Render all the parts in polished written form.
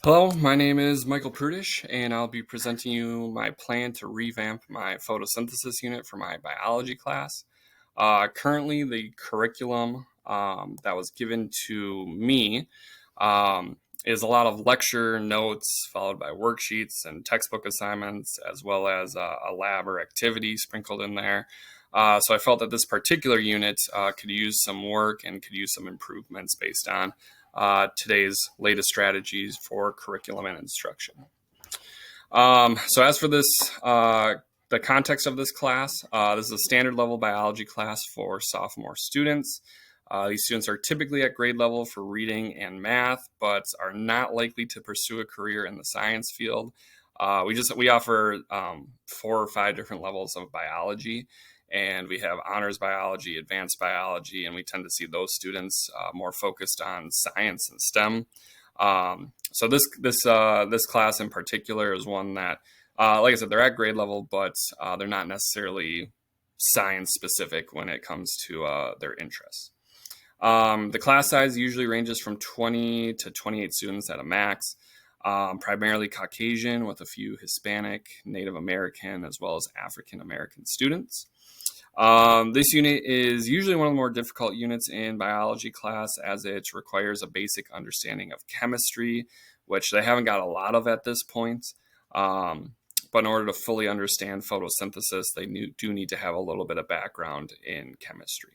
Hello, my name is Michael Prudish, and I'll be presenting you my plan to revamp my photosynthesis unit for my biology class. Currently, the curriculum that was given to me is a lot of lecture notes followed by worksheets and textbook assignments, as well as a lab or activity sprinkled in there. So I felt that this particular unit could use some work and could use some improvements based on today's latest strategies for curriculum and instruction. So as for this, the context of this class, this is a standard level biology class for sophomore students. These students are typically at grade level for reading and math, but are not likely to pursue a career in the science field. We offer 4 or 5 different levels of biology, and we have honors biology, advanced biology, and we tend to see those students more focused on science and STEM. So this class in particular is one that, like I said, they're at grade level, but they're not necessarily science specific when it comes to their interests. The class size usually ranges from 20 to 28 students at a max, primarily Caucasian with a few Hispanic, Native American, as well as African American students. This unit is usually one of the more difficult units in biology class as it requires a basic understanding of chemistry, which they haven't got a lot of at this point. But in order to fully understand photosynthesis, they do need to have a little bit of background in chemistry.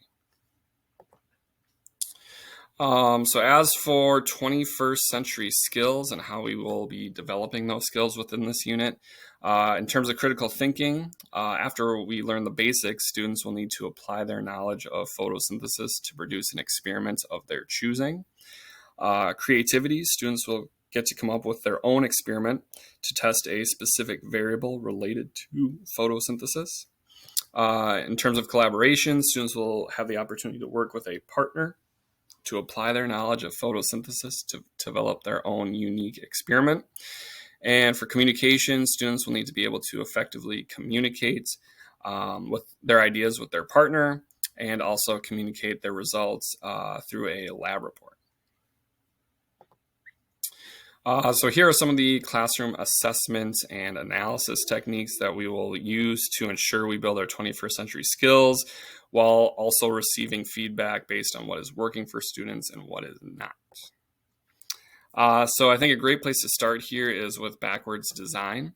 So as for 21st century skills and how we will be developing those skills within this unit, in terms of critical thinking, after we learn the basics, students will need to apply their knowledge of photosynthesis to produce an experiment of their choosing. Creativity, students will get to come up with their own experiment to test a specific variable related to photosynthesis. In terms of collaboration, students will have the opportunity to work with a partner to apply their knowledge of photosynthesis to develop their own unique experiment. And for communication, students will need to be able to effectively communicate with their ideas with their partner and also communicate their results through a lab report. So here are some of the classroom assessment and analysis techniques that we will use to ensure we build our 21st century skills while also receiving feedback based on what is working for students and what is not. So I think a great place to start here is with backwards design.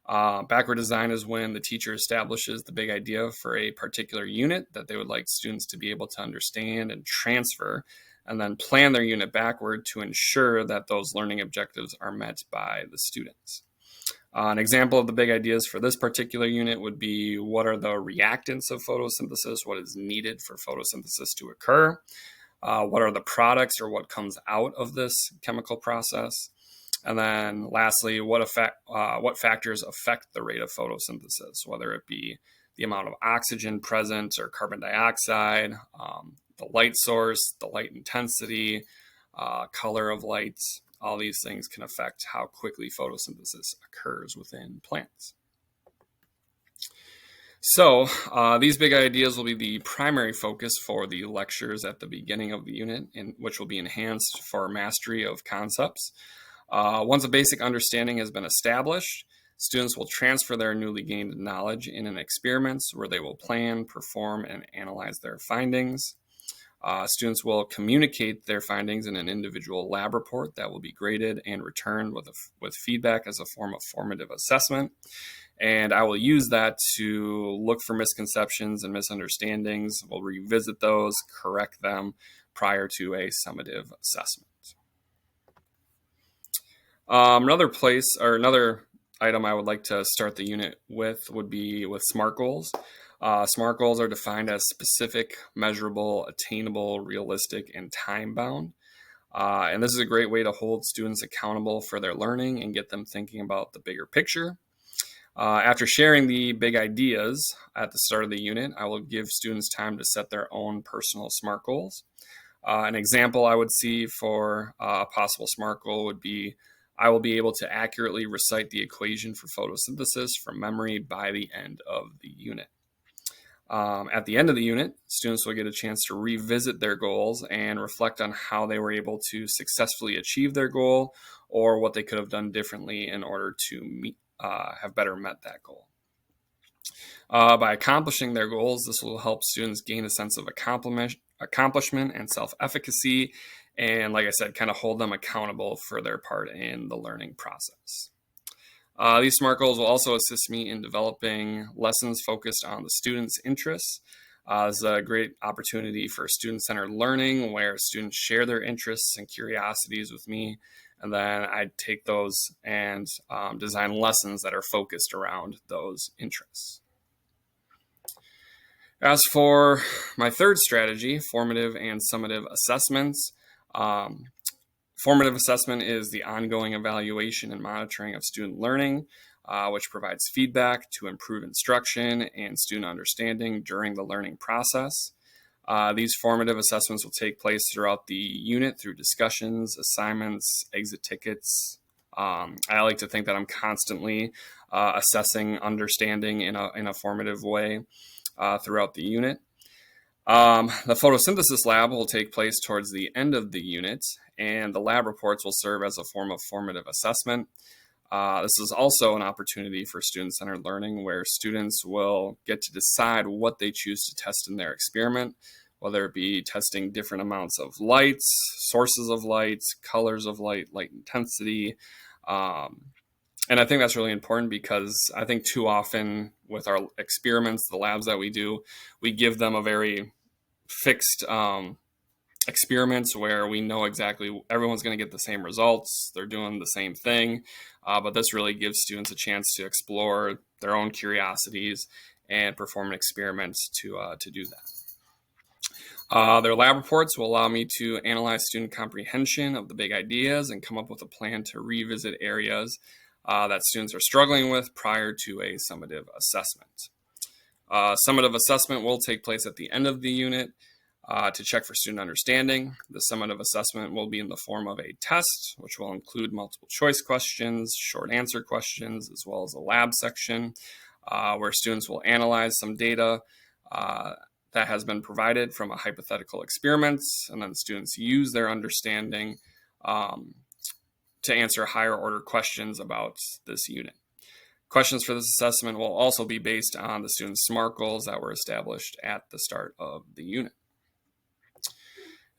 Backward design is when the teacher establishes the big idea for a particular unit that they would like students to be able to understand and transfer, and then plan their unit backward to ensure that those learning objectives are met by the students. An example of the big ideas for this particular unit would be: what are the reactants of photosynthesis? What is needed for photosynthesis to occur? What are the products or what comes out of this chemical process? And then lastly, what factors affect the rate of photosynthesis, whether it be the amount of oxygen present or carbon dioxide, the light source, the light intensity, color of light. All these things can affect how quickly photosynthesis occurs within plants. So these big ideas will be the primary focus for the lectures at the beginning of the unit, which will be enhanced for mastery of concepts. Once a basic understanding has been established, students will transfer their newly gained knowledge in an experiment where they will plan, perform, and analyze their findings. Students will communicate their findings in an individual lab report that will be graded and returned with feedback as a form of formative assessment. And I will use that to look for misconceptions and misunderstandings. We'll revisit those, correct them prior to a summative assessment. Another item I would like to start the unit with would be with SMART goals. SMART goals are defined as specific, measurable, attainable, realistic, and time-bound. And this is a great way to hold students accountable for their learning and get them thinking about the bigger picture. After sharing the big ideas at the start of the unit, I will give students time to set their own personal SMART goals. An example I would see for a possible SMART goal would be: I will be able to accurately recite the equation for photosynthesis from memory by the end of the unit. At the end of the unit, students will get a chance to revisit their goals and reflect on how they were able to successfully achieve their goal or what they could have done differently in order to have better met that goal. By accomplishing their goals, this will help students gain a sense of accomplishment and self-efficacy, and like I said, kind of hold them accountable for their part in the learning process. These SMART goals will also assist me in developing lessons focused on the students' interests. This is a great opportunity for student-centered learning where students share their interests and curiosities with me, and then I take those and design lessons that are focused around those interests. As for my third strategy, formative and summative assessments, formative assessment is the ongoing evaluation and monitoring of student learning, which provides feedback to improve instruction and student understanding during the learning process. These formative assessments will take place throughout the unit through discussions, assignments, exit tickets. I like to think that I'm constantly assessing understanding in a formative way throughout the unit. The photosynthesis lab will take place towards the end of the unit, and the lab reports will serve as a form of formative assessment. This is also an opportunity for student-centered learning where students will get to decide what they choose to test in their experiment, whether it be testing different amounts of lights, sources of lights, colors of light, light intensity. And I think that's really important because I think too often with our experiments, the labs that we do, we give them a very fixed experiments where we know exactly everyone's going to get the same results. They're doing the same thing. But this really gives students a chance to explore their own curiosities and perform an experiment to do that. Their lab reports will allow me to analyze student comprehension of the big ideas and come up with a plan to revisit areas that students are struggling with prior to a summative assessment. Summative assessment will take place at the end of the unit to check for student understanding. The summative assessment will be in the form of a test, which will include multiple choice questions, short answer questions, as well as a lab section where students will analyze some data that has been provided from a hypothetical experiment, and then students use their understanding to answer higher order questions about this unit. Questions for this assessment will also be based on the students' SMART goals that were established at the start of the unit.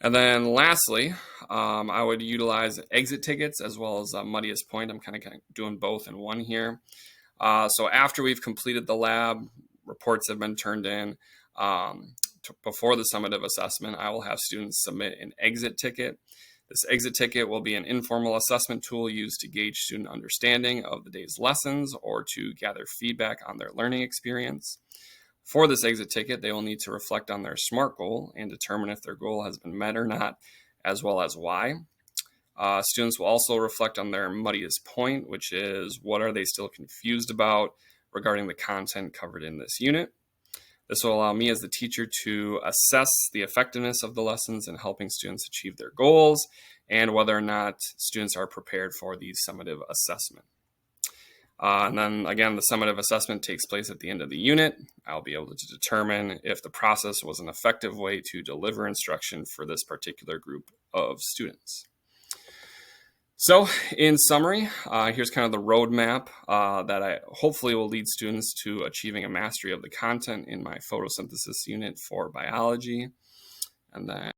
And then lastly, I would utilize exit tickets as well as muddiest point. I'm kind of doing both in one here. So after we've completed the lab, reports have been turned in, before the summative assessment, I will have students submit an exit ticket. This exit ticket will be an informal assessment tool used to gauge student understanding of the day's lessons or to gather feedback on their learning experience. For this exit ticket, they will need to reflect on their SMART goal and determine if their goal has been met or not, as well as why. Students will also reflect on their muddiest point, which is what are they still confused about regarding the content covered in this unit. This will allow me as the teacher to assess the effectiveness of the lessons in helping students achieve their goals and whether or not students are prepared for the summative assessment. And then again, the summative assessment takes place at the end of the unit. I'll be able to determine if the process was an effective way to deliver instruction for this particular group of students. So in summary, here's kind of the roadmap that I hopefully will lead students to achieving a mastery of the content in my photosynthesis unit for biology. And then